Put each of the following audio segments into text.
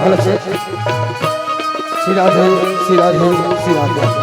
अलग से श्री राधे श्री राधे श्री राधे।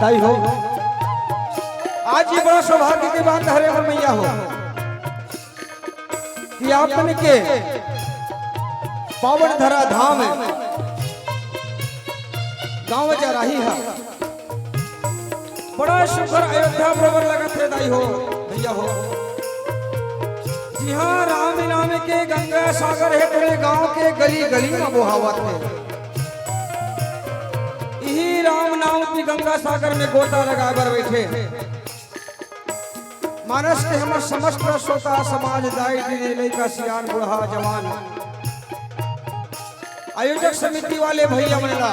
ताई हो आज ये बड़ा सौभाग्य की बात हरे अमर मैया हो कि आपने के पावन धरा धाम गांव जा रही है बड़ा सुंदर अयोध्या बराबर लगा थे दाई हो भैया हो जी हाँ, राम नाम के गंगा सागर है तेरे गांव के गली गली में बहावत है। यही राम नाम की गंगा सागर में गोता लगा कर बैठे मानस के हम समस्त श्रोता समाज दाई दीदी लड़का सियान बूढ़ा जवान आयोजक समिति वाले भैया मनला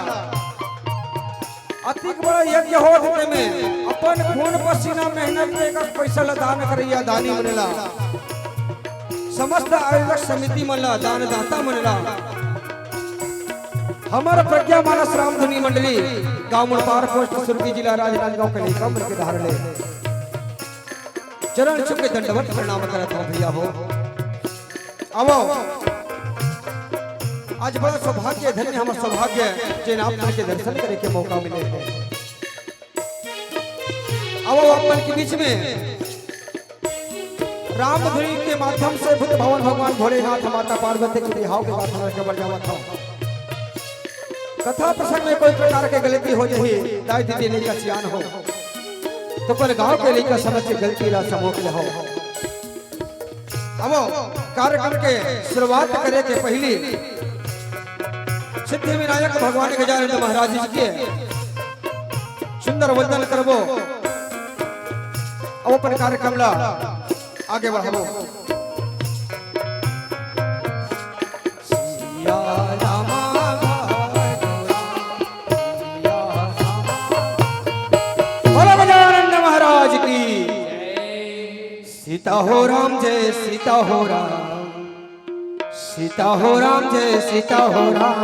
अतिक बड़ा यज्ञ होते में अपन खून पसीना मेहनत देकर पैसा दान करिया दानी मनला समस्त आयोजक समिति मनला दानदाता मनला हमारा प्रज्ञा मानस रामधुनी मंडली गांव मुड़पार पोस्ट सुरगी जिला राजनांदगांव के लेकर मन के धार ले चरण छू के दंडवत प्रणाम करता हूं भैया हो। आवो आज बड़ा सौभाग्य धन्य हमारा सौभाग्य जिन आप के दर्शन करे के मौका मिले है। आवो अपन के बीच में रामधुनी के माध्यम से बुद्ध भवन भगवान भोलेनाथ माता पार्वती के बिहाव के बाद हमारे कबर जावा था। कथा प्रसंग में कोई प्रकार के गलती हो जाए दाई दीदी नहीं का सियान हो तो पर गांव के लेकर समझ के गलती ला समोक ले हो। अब कार्यक्रम के शुरुआत करे के पहली सिद्धि विनायक भगवान गजानन महाराज जी के सुंदर वंदन करबो। अब अपन कार्यक्रम ला आगे बढ़ो। महाराज की सीता हो राम जय सीता हो राम सीता हो राम जय सीता हो राम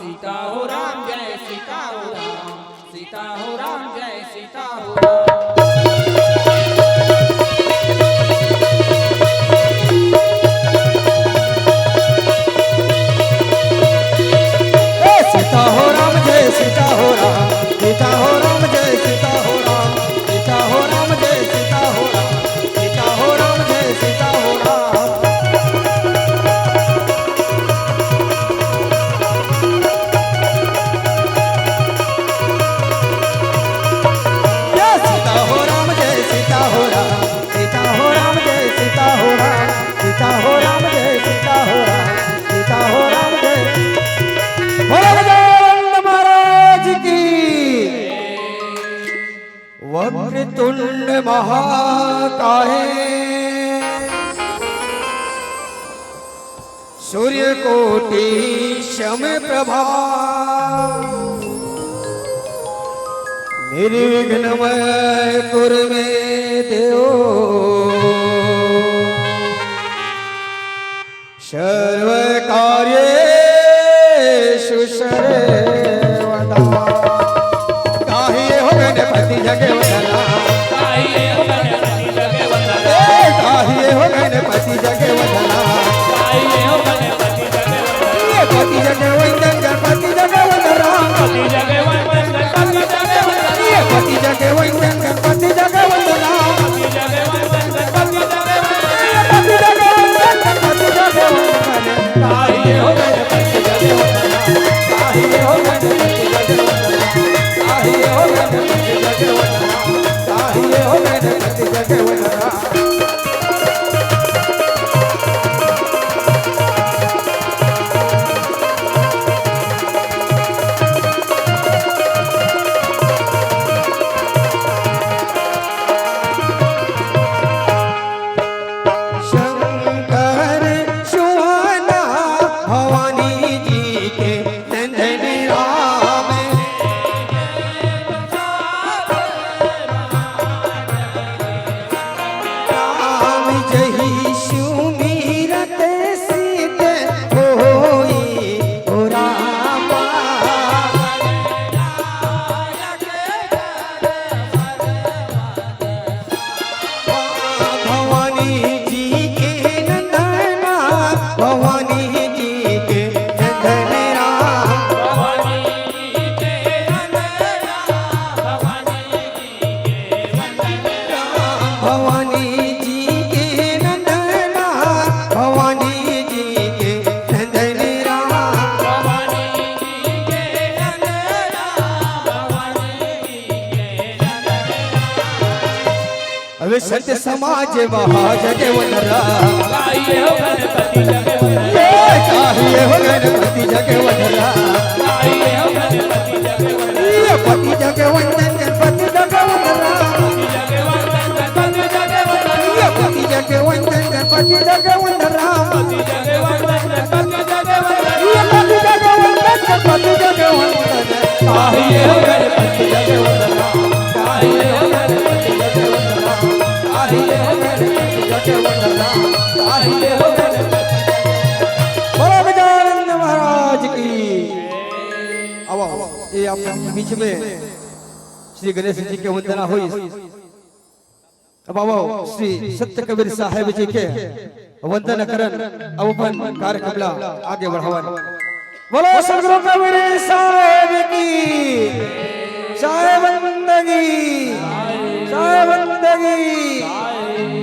सीता हो राम जय सीता हो राम सीता हो राम जय सीता हो राम सीता हो राम जय सीता हो राम सीता हो राम जय सीता हो राम सीता हो राम जय सीता हो राम सीता हो राम जय सीता हो राम। सीता हो राम जय सीता हो राम सीता हो राम जय सीता हो राम सीता हो राम जय सीता हो राम सीता हो राम जय महाराज की वक्रतुंड महाकाय सूर्य कोटि शम प्रभा निर्विघ्नमय कुरु मे देव सर्व कार्येषु सर्वदा। काहे हो गणपति जगे वंदना काहे हो गणपति जगे वंदना काहे हो गणपति जगे वंदना काहे हो गणपति जगे वंदना ये पति जगे वंदन गणपति जगे वंदना पति जगे वंदन गणपति जगे वंदना ये पति जगे वंदन गणपति जगे वंदना पति जगे वंदन गणपति जगे वंदना पति जगे वंदन गणपति जगे वंदना काहे हो गणपति जगे वंदना काहे हो गणपति जगे वंदना काहे हो गणपति जगे वंदना काहे हो गणपति जगे वंदना। शंकर सुहाना भवानी जी के नंदन राम राम जही सुमिरत सिद्ध होई ओ रामा भवानी जी के नंदना भवानी जी के नंदन राम भवानी जी के वंदना भवानी जी के वंदना भवानी जी के नंदना भवानी जी के नंदन राम भवानी जी के वंदना भवानी जी के वंदना। હવે अरे संत समाज महाज के वनरा गाइए हो गणपति जग वंदना चाहिए हो गणपति जग वनरा गाइए हो गणपति जग वंदना पति जग वंदन गणपति जग वनरा पति जग वंदन गणपति जग वंदना पति जग वंदन गणपति जग वनरा पति जग वंदन गणपति जग वंदना चाहिए हो गणपति जग वनरा गाइए हो गणपति जग वंदना चाहिए हो गणपति जग वनरा चाहिए हो गणपति बोलो गजानन महाराज की। अब ये आपके बीच में श्री गणेश जी के वंदना हुई। अब आओ श्री सत्य कबीर साहेब जी के वंदना करन अब अपन कार्यक्रम आगे बढ़ावन। बोलो सदगुरु कबीर साहेब की साहेब बंदगी साहेब बंदगी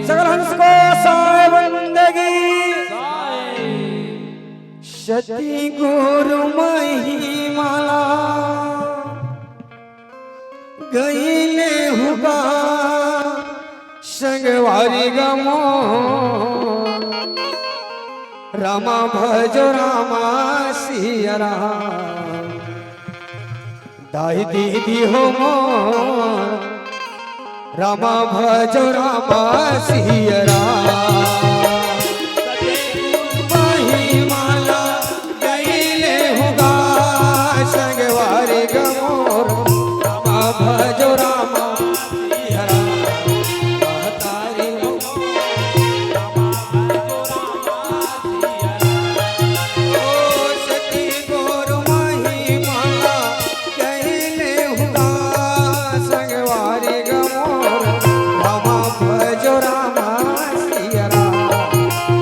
सगल हंस को साहेब बंदगी सती गुरु महिमाला गईले हुआ संगवारी गमो रामा भजो रामा सिया राम दाई दीदी हो मोर रामा भजो रामा सिया राम महिमाला गईले हुआ संगवारी गमोर रामा भजो रामा सिया राम महतारी हो ओ सती गुरु महिमाला गईले हुआ संगवारी गमोर रामा भजो रामा सिया राम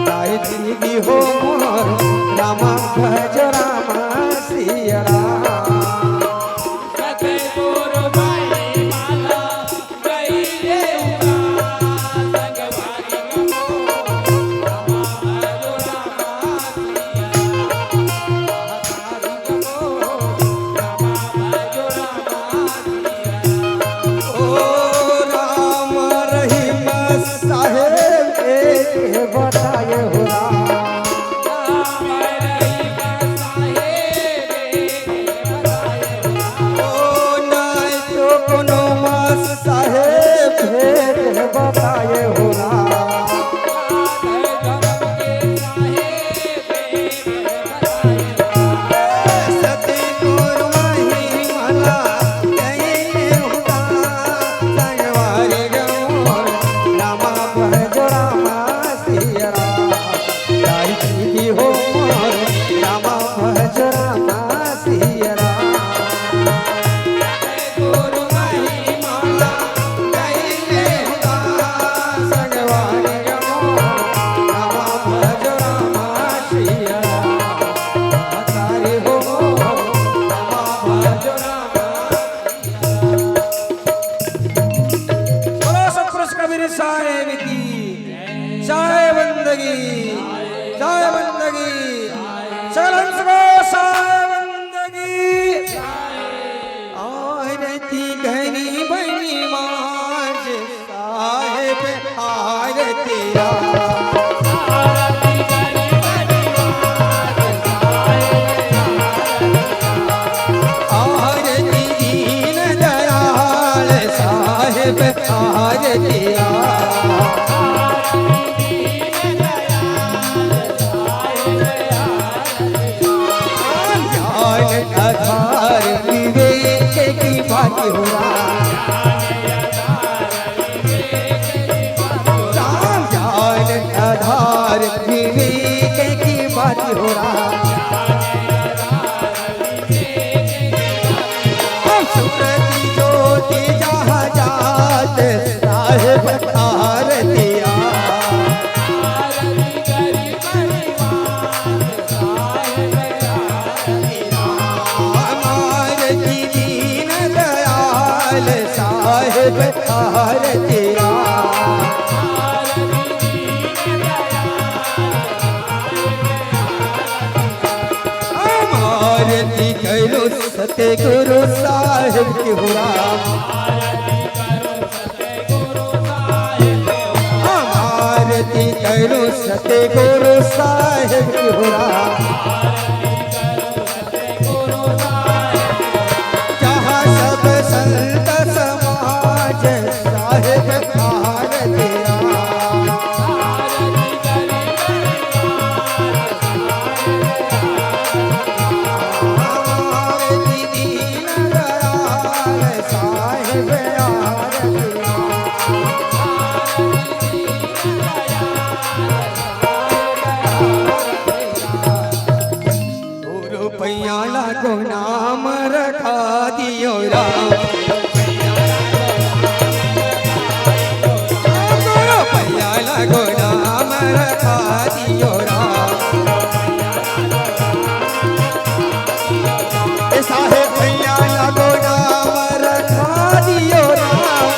दाई दीदी हो मोर रामा भजो रामा सिया राम सतगुरु महिमाला गईले हुआ संगवारी गमो रामा भजो रामा सिया रामा भजो रामा सिया ओ राम रहीम साहेब एक बताए हो राम ओ नाय तो कोनो मास साहेब भेद बताए हो राम सती गुरु महिमाला गईले हुआ संगवारी गमोर रामा भजो रामा सिया राम दाई दीदी हो मोर रामा भजो रामा सिया राम गुरु महिमाला गईले हुआ संगवारी गमोर रामा भजो रामा सिया राम महतारी हो रामा भजो रामा बोलो सतपुरुष कबीर साहेब की साहेब बंदगी साहेब बंदगी चल हंस को साहेब बंदगी आरती घनी बनी माज साहेब आरती आरती दीन दयाल साहेब आरती ज्ञान आधार विवेक की बात हो राम ज्ञान आधार विवेक की बात हो हम सूरती ज्योति जहाँ जात साहेब आरतिया आरती दीन दयाल साहेब आरतिया आरती करो सत्य गुरु साहेब की हो राम आरती करो सते गुरु साहेब की हो राम जहाँ सब संत समाज साहेब आरती पैयाला को नाम रखा दियो राम पैयाला को नाम रखा दियो राम साहेब पैयाला को नाम रखा दियो राम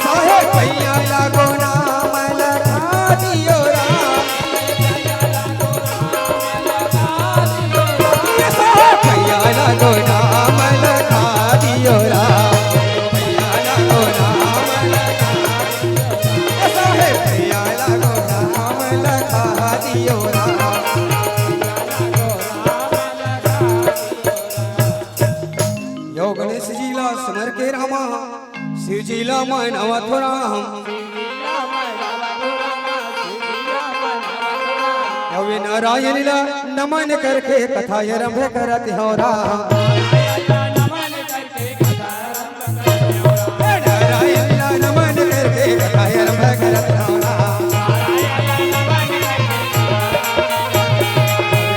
साहेब पैयाला को नाम रखा दियो राम पैयाला को नाम लगा दियो राम पैयाला को नाम लगा साहेब पैयाला को नाम लगा दियो राम यो गणेश जीला समर के रामा शिव जीला मानवा थोड़ा हम नारायणीला नमन करके कथा आरंभ करत हो राम